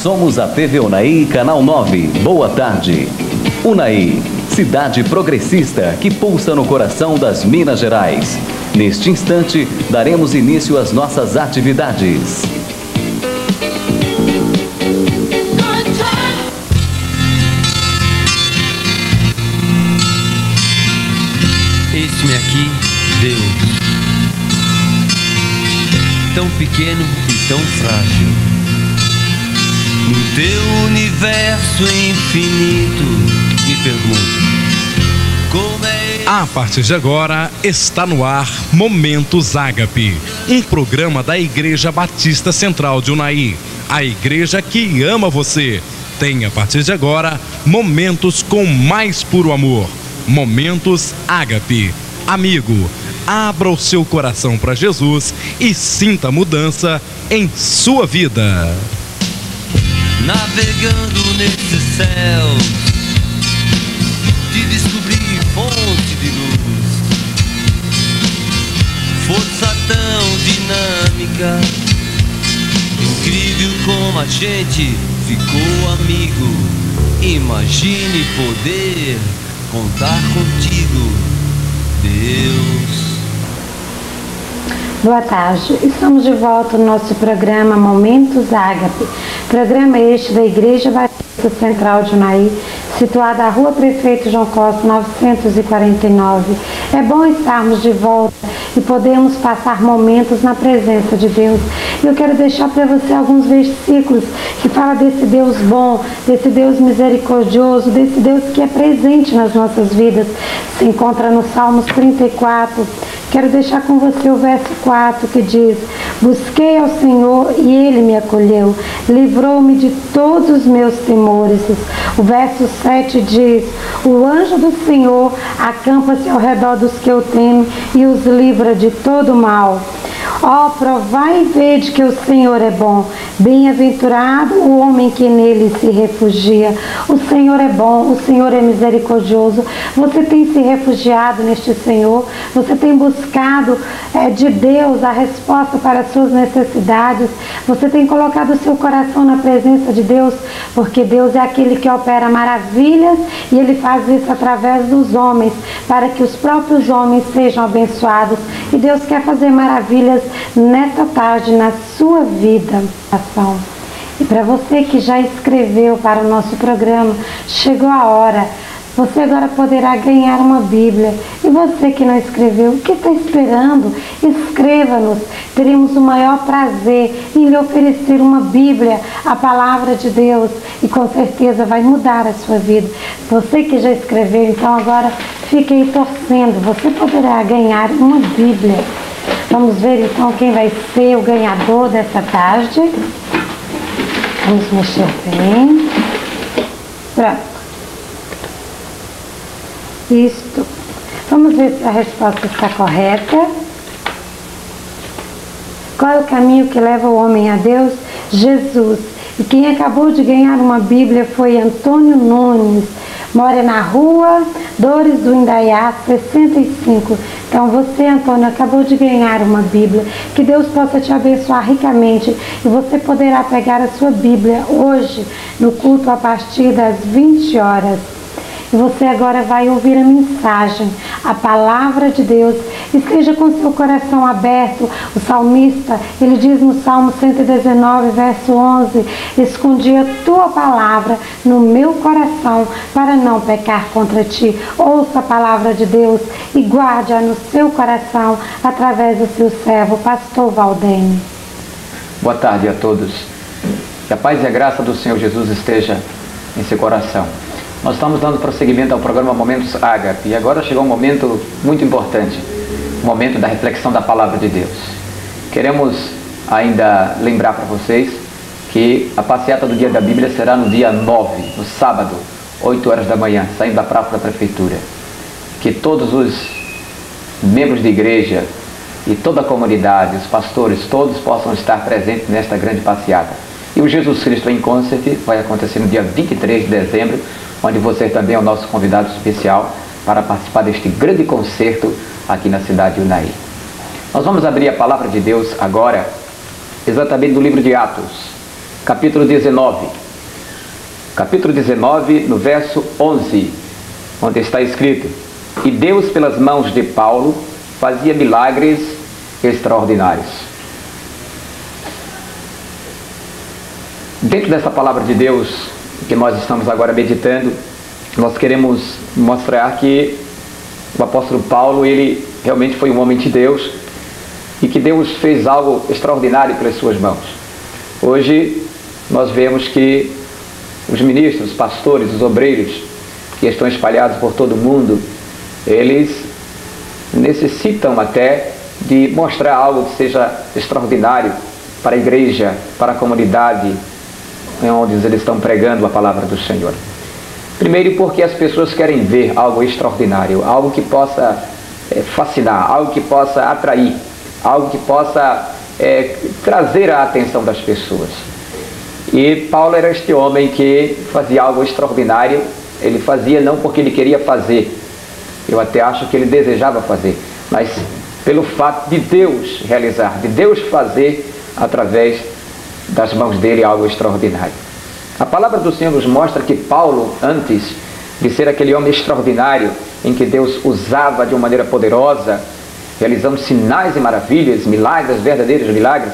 somos a TV Unai, Canal 9. Boa tarde. Unai, cidade progressista que pulsa no coração das Minas Gerais. Neste instante, daremos início às nossas atividades. Eis-me aqui, Deus, tão pequeno e tão frágil, no teu universo infinito. Me pergunto, como é... A partir de agora, está no ar Momentos Ágape, um programa da Igreja Batista Central de Unai, a igreja que ama você. Tem a partir de agora momentos com mais puro amor. Momentos Ágape. Amigo, abra o seu coração para Jesus e sinta a mudança em sua vida. Navegando nesse céu de descobrir fonte de luz, força tão dinâmica, incrível como a gente ficou amigo. Imagine poder contar contigo, Deus. Boa tarde, estamos de volta no nosso programa Momentos Ágape. Programa este da Igreja Batista Central de Unai, situada na Rua Prefeito João Costa, 949. É bom estarmos de volta e podermos passar momentos na presença de Deus. E eu quero deixar para você alguns versículos que falam desse Deus bom, desse Deus misericordioso, desse Deus que é presente nas nossas vidas. Se encontra no Salmos 34. Quero deixar com você o verso 4 que diz: busquei ao Senhor e Ele me acolheu, livrou-me de todos os meus temores. O verso 7 diz: o anjo do Senhor acampa-se ao redor dos que o temem e os livra de todo mal. Ó, provai e vede que o Senhor é bom. Bem-aventurado o homem que nele se refugia. O Senhor é bom, o Senhor é misericordioso. Você tem se refugiado neste Senhor. Você tem buscado de Deus a resposta para as suas necessidades. Você tem colocado o seu coração na presença de Deus, porque Deus é aquele que opera maravilhas e Ele faz isso através dos homens, para que os próprios homens sejam abençoados. E Deus quer fazer maravilhas nesta tarde na sua vida. E para você que já escreveu para o nosso programa, chegou a hora. Você agora poderá ganhar uma Bíblia. E você que não escreveu, o que está esperando? Escreva-nos. Teremos o maior prazer em lhe oferecer uma Bíblia, a palavra de Deus, e com certeza vai mudar a sua vida. Você que já escreveu, então agora fique aí torcendo. Você poderá ganhar uma Bíblia. Vamos ver então quem vai ser o ganhador dessa tarde. Vamos mexer bem. Pronto. Isto. Vamos ver se a resposta está correta. Qual é o caminho que leva o homem a Deus? Jesus. E quem acabou de ganhar uma Bíblia foi Antônio Nunes. Mora na Rua Dores do Indaiá, 65. Então você, Antônio, acabou de ganhar uma Bíblia. Que Deus possa te abençoar ricamente. E você poderá pegar a sua Bíblia hoje no culto a partir das 20 horas. E você agora vai ouvir a mensagem, a palavra de Deus. Esteja com seu coração aberto. O salmista, ele diz no Salmo 119, verso 11: escondi a tua palavra no meu coração para não pecar contra ti. Ouça a palavra de Deus e guarde-a no seu coração através do seu servo, pastor Valdênio. Boa tarde a todos. Que a paz e a graça do Senhor Jesus esteja em seu coração. Nós estamos dando prosseguimento ao programa Momentos Ágape, e agora chegou um momento muito importante, o momento da reflexão da palavra de Deus. Queremos ainda lembrar para vocês que a passeata do Dia da Bíblia será no dia 9, no sábado, 8 horas da manhã, saindo da praça da prefeitura. Que todos os membros de igreja e toda a comunidade, os pastores, todos possam estar presentes nesta grande passeata. E o Jesus Cristo em Concert vai acontecer no dia 23 de dezembro, onde você também é o nosso convidado especial para participar deste grande concerto aqui na cidade de Unai. Nós vamos abrir a palavra de Deus agora, exatamente do livro de Atos, capítulo 19. Capítulo 19, no verso 11, onde está escrito: E Deus, pelas mãos de Paulo, fazia milagres extraordinários. Dentro dessa palavra de Deus que nós estamos agora meditando, nós queremos mostrar que o apóstolo Paulo, ele realmente foi um homem de Deus e que Deus fez algo extraordinário pelas suas mãos. Hoje nós vemos que os ministros, os pastores, os obreiros que estão espalhados por todo o mundo, eles necessitam até de mostrar algo que seja extraordinário para a igreja, para a comunidade onde eles estão pregando a palavra do Senhor. Primeiro, porque as pessoas querem ver algo extraordinário, algo que possa fascinar, algo que possa atrair, algo que possa trazer a atenção das pessoas. E Paulo era este homem que fazia algo extraordinário. Ele fazia não porque ele queria fazer, eu até acho que ele desejava fazer, mas pelo fato de Deus realizar, de Deus fazer através das mãos dele algo extraordinário. A palavra do Senhor nos mostra que Paulo, antes de ser aquele homem extraordinário em que Deus usava de uma maneira poderosa, realizando sinais e maravilhas, milagres, verdadeiros milagres,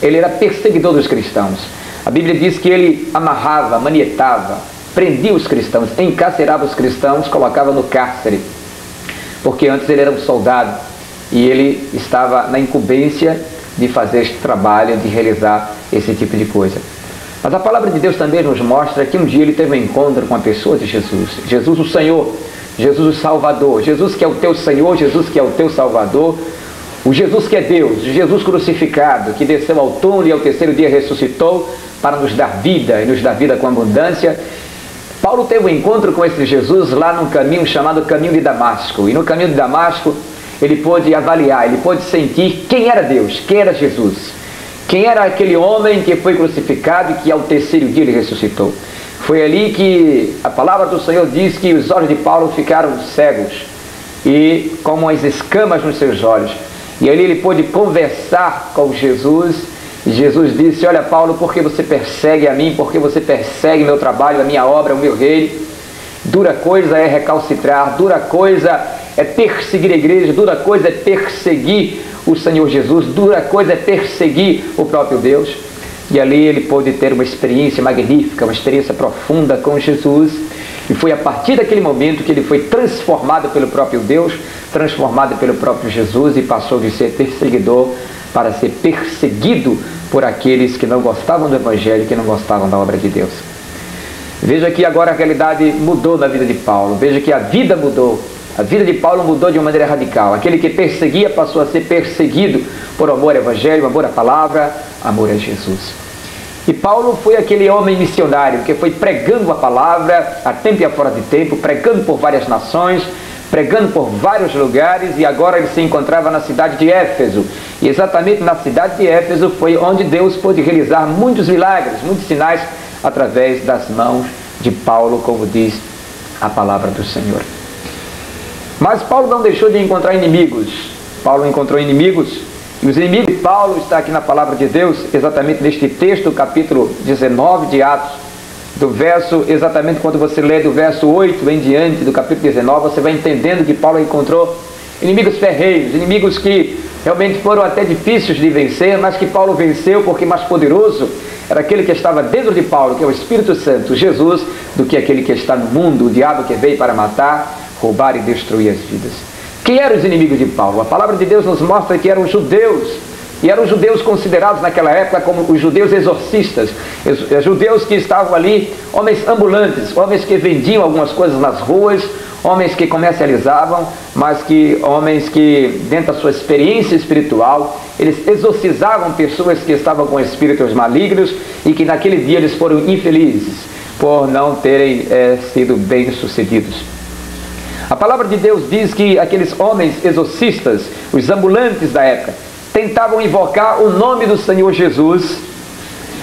ele era perseguidor dos cristãos. A Bíblia diz que ele amarrava, manietava, prendia os cristãos, encarcerava os cristãos, colocava no cárcere, porque antes ele era um soldado e ele estava na incumbência de fazer este trabalho, de realizar esse tipo de coisa. Mas a palavra de Deus também nos mostra que um dia ele teve um encontro com a pessoa de Jesus. Jesus o Senhor, Jesus o Salvador, Jesus que é o teu Senhor, Jesus que é o teu Salvador, o Jesus que é Deus, o Jesus crucificado, que desceu ao túmulo e ao terceiro dia ressuscitou para nos dar vida e nos dar vida com abundância. Paulo teve um encontro com esse Jesus lá num caminho chamado Caminho de Damasco. E no Caminho de Damasco ele pôde avaliar, ele pôde sentir quem era Deus, quem era Jesus. Quem era aquele homem que foi crucificado e que ao terceiro dia ele ressuscitou. Foi ali que a palavra do Senhor diz que os olhos de Paulo ficaram cegos e como as escamas nos seus olhos. E ali ele pôde conversar com Jesus. E Jesus disse: olha, Paulo, por que você persegue a mim? Por que você persegue meu trabalho, a minha obra, o meu reino? Dura coisa é recalcitrar, dura coisa é perseguir a igreja, dura coisa é perseguir o Senhor Jesus, dura coisa é perseguir o próprio Deus. E ali ele pôde ter uma experiência magnífica, uma experiência profunda com Jesus. E foi a partir daquele momento que ele foi transformado pelo próprio Deus, transformado pelo próprio Jesus, e passou de ser perseguidor para ser perseguido por aqueles que não gostavam do Evangelho, que não gostavam da obra de Deus. Veja que agora a realidade mudou na vida de Paulo. Veja que a vida mudou. A vida de Paulo mudou de uma maneira radical. Aquele que perseguia passou a ser perseguido por amor ao Evangelho, amor à palavra, amor a Jesus. E Paulo foi aquele homem missionário que foi pregando a palavra a tempo e a fora de tempo, pregando por várias nações, pregando por vários lugares, e agora ele se encontrava na cidade de Éfeso. E exatamente na cidade de Éfeso foi onde Deus pôde realizar muitos milagres, muitos sinais através das mãos de Paulo, como diz a palavra do Senhor. Mas Paulo não deixou de encontrar inimigos. Paulo encontrou inimigos, e os inimigos de Paulo está aqui na palavra de Deus, exatamente neste texto, capítulo 19 de Atos, do verso, exatamente quando você lê do verso 8 em diante do capítulo 19, você vai entendendo que Paulo encontrou inimigos ferreiros, inimigos que realmente foram até difíceis de vencer, mas que Paulo venceu, porque mais poderoso era aquele que estava dentro de Paulo, que é o Espírito Santo, Jesus, do que aquele que está no mundo, o diabo que veio para matar, roubar e destruir as vidas. Quem eram os inimigos de Paulo? A palavra de Deus nos mostra que eram judeus, e eram judeus considerados naquela época como os judeus exorcistas, judeus que estavam ali, homens ambulantes, homens que vendiam algumas coisas nas ruas, homens que comercializavam, mas que homens que, dentro da sua experiência espiritual, eles exorcizavam pessoas que estavam com espíritos malignos e que naquele dia eles foram infelizes por não terem sido bem-sucedidos. A palavra de Deus diz que aqueles homens exorcistas, os ambulantes da época, tentavam invocar o nome do Senhor Jesus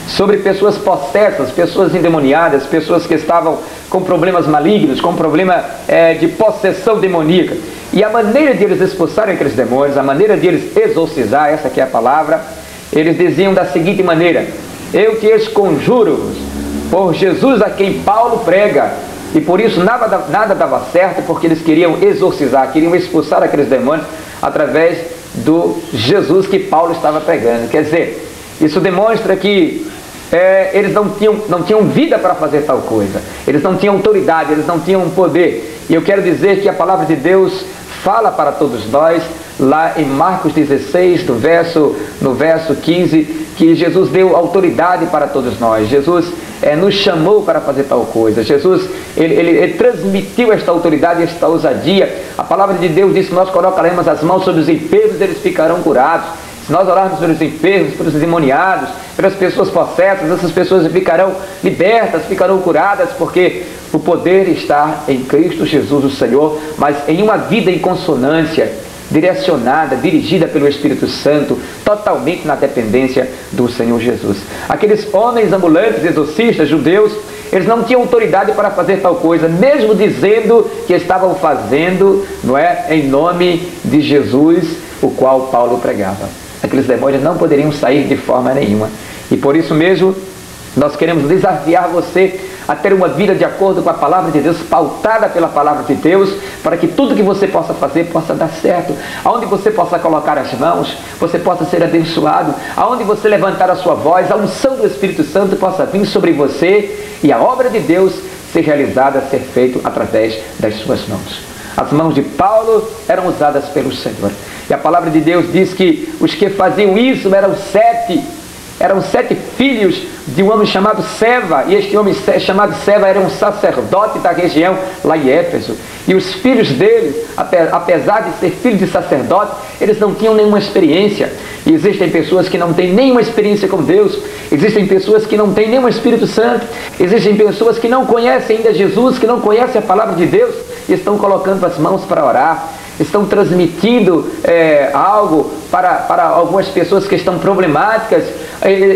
sobre pessoas possessas, pessoas endemoniadas, pessoas que estavam com problemas malignos, com problema de possessão demoníaca. E a maneira de eles expulsarem aqueles demônios, a maneira de eles exorcizar, essa que é a palavra, eles diziam da seguinte maneira: eu te esconjuro por Jesus a quem Paulo prega. E por isso nada dava certo, porque eles queriam exorcizar, queriam expulsar aqueles demônios através do Jesus que Paulo estava pregando. Quer dizer, isso demonstra que eles não tinham vida para fazer tal coisa, eles não tinham autoridade, eles não tinham poder. E eu quero dizer que a palavra de Deus fala para todos nós, lá em Marcos 16, no verso 15, que Jesus deu autoridade para todos nós. Jesus nos chamou para fazer tal coisa. Jesus, ele transmitiu esta autoridade, esta ousadia. A palavra de Deus diz que nós colocaremos as mãos sobre os enfermos e eles ficarão curados. Se nós orarmos pelos enfermos, pelos endemoniados, pelas pessoas possessas, essas pessoas ficarão libertas, ficarão curadas, porque o poder está em Cristo Jesus, o Senhor, mas em uma vida em consonância, direcionada, dirigida pelo Espírito Santo, totalmente na dependência do Senhor Jesus. Aqueles homens ambulantes, exorcistas, judeus, eles não tinham autoridade para fazer tal coisa, mesmo dizendo que estavam fazendo, não é, em nome de Jesus, o qual Paulo pregava. Aqueles demônios não poderiam sair de forma nenhuma. E por isso mesmo, nós queremos desafiar você a ter uma vida de acordo com a palavra de Deus, pautada pela palavra de Deus, para que tudo que você possa fazer possa dar certo. Aonde você possa colocar as mãos, você possa ser abençoado. Aonde você levantar a sua voz, a unção do Espírito Santo possa vir sobre você e a obra de Deus ser realizada, ser feita através das suas mãos. As mãos de Paulo eram usadas pelo Senhor. E a palavra de Deus diz que os que faziam isso eram sete filhos de um homem chamado Seva, e este homem chamado Seva era um sacerdote da região lá em Éfeso. E os filhos deles, apesar de ser filhos de sacerdote, eles não tinham nenhuma experiência. E existem pessoas que não têm nenhuma experiência com Deus, existem pessoas que não têm nenhum Espírito Santo, existem pessoas que não conhecem ainda Jesus, que não conhecem a palavra de Deus, e estão colocando as mãos para orar, estão transmitindo algo para algumas pessoas que estão problemáticas,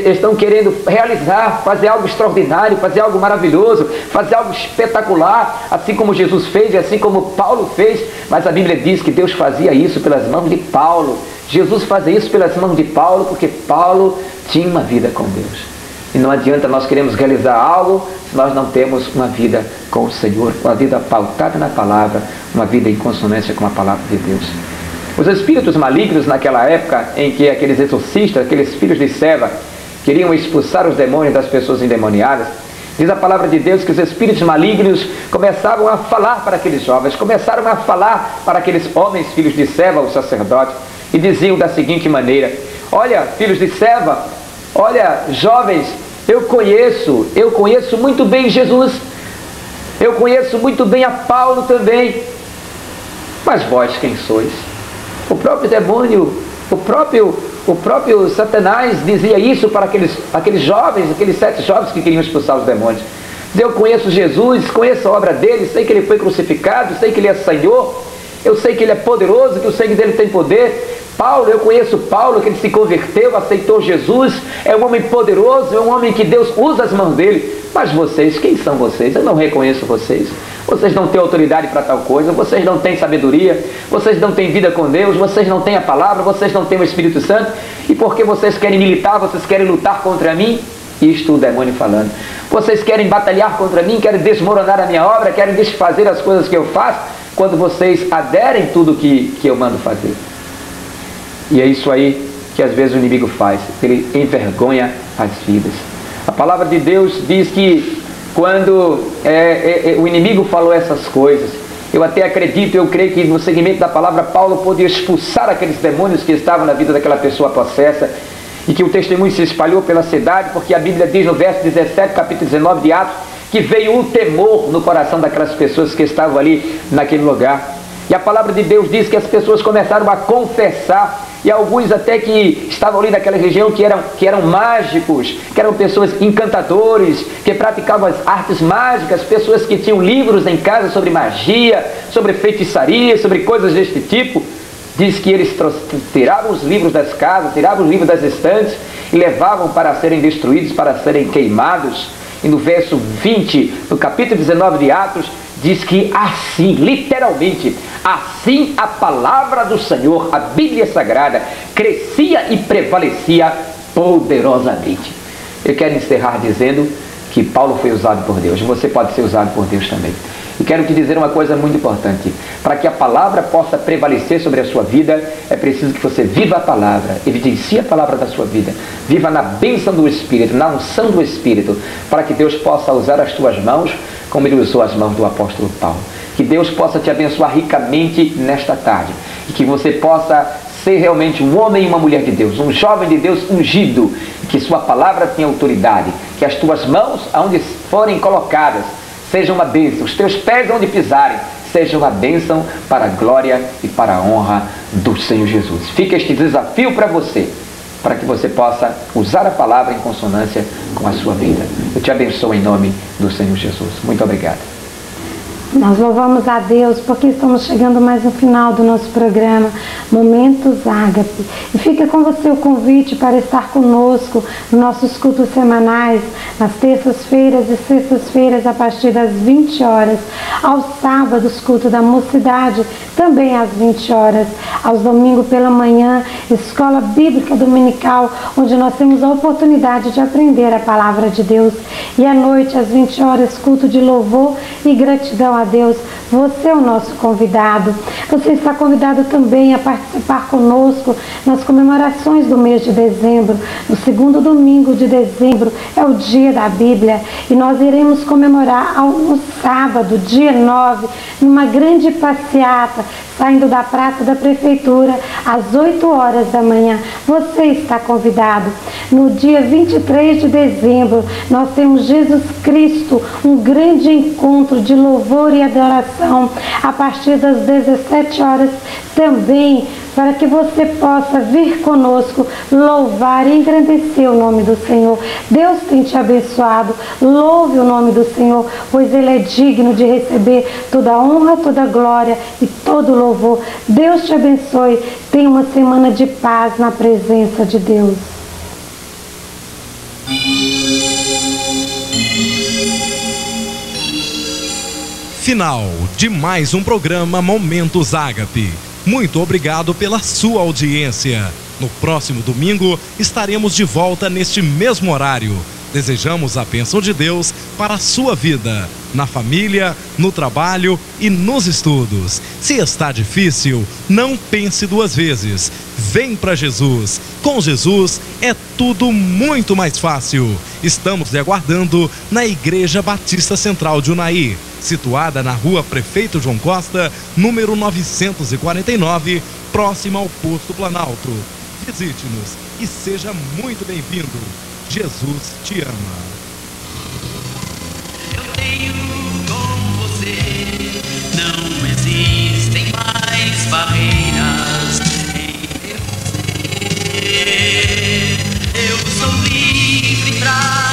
estão querendo realizar, fazer algo extraordinário, fazer algo maravilhoso, fazer algo espetacular, assim como Jesus fez e assim como Paulo fez. Mas a Bíblia diz que Deus fazia isso pelas mãos de Paulo. Jesus fazia isso pelas mãos de Paulo, porque Paulo tinha uma vida com Deus. E não adianta nós queremos realizar algo se nós não temos uma vida com o Senhor, uma vida pautada na palavra, uma vida em consonância com a palavra de Deus. Os espíritos malignos naquela época em que aqueles exorcistas, aqueles filhos de Seva, queriam expulsar os demônios das pessoas endemoniadas, diz a palavra de Deus que os espíritos malignos começavam a falar para aqueles jovens, começaram a falar para aqueles homens, filhos de Seva, o sacerdote, e diziam da seguinte maneira: olha, filhos de Seva, olha, jovens, eu conheço muito bem Jesus, eu conheço muito bem a Paulo também, mas vós quem sois? O próprio demônio, o próprio Satanás dizia isso para aqueles jovens, aqueles 7 jovens que queriam expulsar os demônios. Eu conheço Jesus, conheço a obra dele, sei que ele foi crucificado, sei que ele é Senhor, eu sei que ele é poderoso, que o sangue dele tem poder. Paulo, eu conheço Paulo, que ele se converteu, aceitou Jesus, é um homem poderoso, é um homem que Deus usa as mãos dele. Mas vocês, quem são vocês? Eu não reconheço vocês. Vocês não têm autoridade para tal coisa, vocês não têm sabedoria, vocês não têm vida com Deus, vocês não têm a palavra, vocês não têm o Espírito Santo. E porque vocês querem militar, vocês querem lutar contra mim? Isto o demônio falando. Vocês querem batalhar contra mim, querem desmoronar a minha obra, querem desfazer as coisas que eu faço, quando vocês aderem tudo que eu mando fazer. E é isso aí que às vezes o inimigo faz, ele envergonha as vidas. A palavra de Deus diz que quando o inimigo falou essas coisas, eu até acredito, eu creio que no segmento da palavra Paulo podia expulsar aqueles demônios que estavam na vida daquela pessoa possessa, e que o testemunho se espalhou pela cidade, porque a Bíblia diz no verso 17, capítulo 19 de Atos, que veio o temor no coração daquelas pessoas que estavam ali naquele lugar. E a palavra de Deus diz que as pessoas começaram a confessar, e alguns até que estavam ali naquela região que eram mágicos, que eram pessoas encantadores, que praticavam as artes mágicas, pessoas que tinham livros em casa sobre magia, sobre feitiçaria, sobre coisas deste tipo. Diz que eles tiravam os livros das casas, tiravam os livros das estantes e levavam para serem destruídos, para serem queimados. E no verso 20, no capítulo 19 de Atos, diz que assim, literalmente, assim a palavra do Senhor, a Bíblia Sagrada, crescia e prevalecia poderosamente. Eu quero encerrar dizendo que Paulo foi usado por Deus. Você pode ser usado por Deus também. E quero te dizer uma coisa muito importante. Para que a palavra possa prevalecer sobre a sua vida, é preciso que você viva a palavra, evidencie a palavra da sua vida. Viva na bênção do Espírito, na unção do Espírito, para que Deus possa usar as tuas mãos como Ele usou as mãos do apóstolo Paulo. Que Deus possa te abençoar ricamente nesta tarde. E que você possa ser realmente um homem e uma mulher de Deus, um jovem de Deus ungido. E que sua palavra tenha autoridade. Que as tuas mãos, aonde forem colocadas, sejam uma bênção. Os teus pés onde pisarem, sejam uma bênção para a glória e para a honra do Senhor Jesus. Fica este desafio para você, para que você possa usar a palavra em consonância com a sua vida. Eu te abençoo em nome do Senhor Jesus. Muito obrigado. Nós louvamos a Deus porque estamos chegando mais no final do nosso programa Momentos Ágape. E fica com você o convite para estar conosco nos nossos cultos semanais, nas terças-feiras e sextas-feiras a partir das 20 horas, aos sábados, culto da mocidade, também às 20 horas, aos domingos pela manhã, escola bíblica dominical, onde nós temos a oportunidade de aprender a palavra de Deus, e à noite, às 20 horas, culto de louvor e gratidão a Deus. Você é o nosso convidado. Você está convidado também a participar conosco nas comemorações do mês de dezembro. No segundo domingo de dezembro é o dia da Bíblia e nós iremos comemorar no sábado, dia 9, numa grande passeata, saindo da praça da prefeitura às 8 horas da manhã. Você está convidado. No dia 23 de dezembro, nós temos Jesus Cristo, um grande encontro de louvor e adoração a partir das 17 horas também, para que você possa vir conosco, louvar e engrandecer o nome do Senhor. Deus tem te abençoado. Louve o nome do Senhor, pois Ele é digno de receber toda a honra, toda a glória e todo o louvor. Deus te abençoe. Tenha uma semana de paz na presença de Deus. Final de mais um programa Momentos Ágape. Muito obrigado pela sua audiência. No próximo domingo estaremos de volta neste mesmo horário. Desejamos a bênção de Deus para a sua vida, na família, no trabalho e nos estudos. Se está difícil, não pense duas vezes. Vem para Jesus. Com Jesus é tudo muito mais fácil. Estamos lhe aguardando na Igreja Batista Central de Unai, situada na Rua Prefeito João Costa, número 949, próximo ao Posto Planalto. Visite-nos e seja muito bem-vindo. Jesus te ama. Eu tenho com você, não existem mais barreiras em meu ser. Eu sou livre pra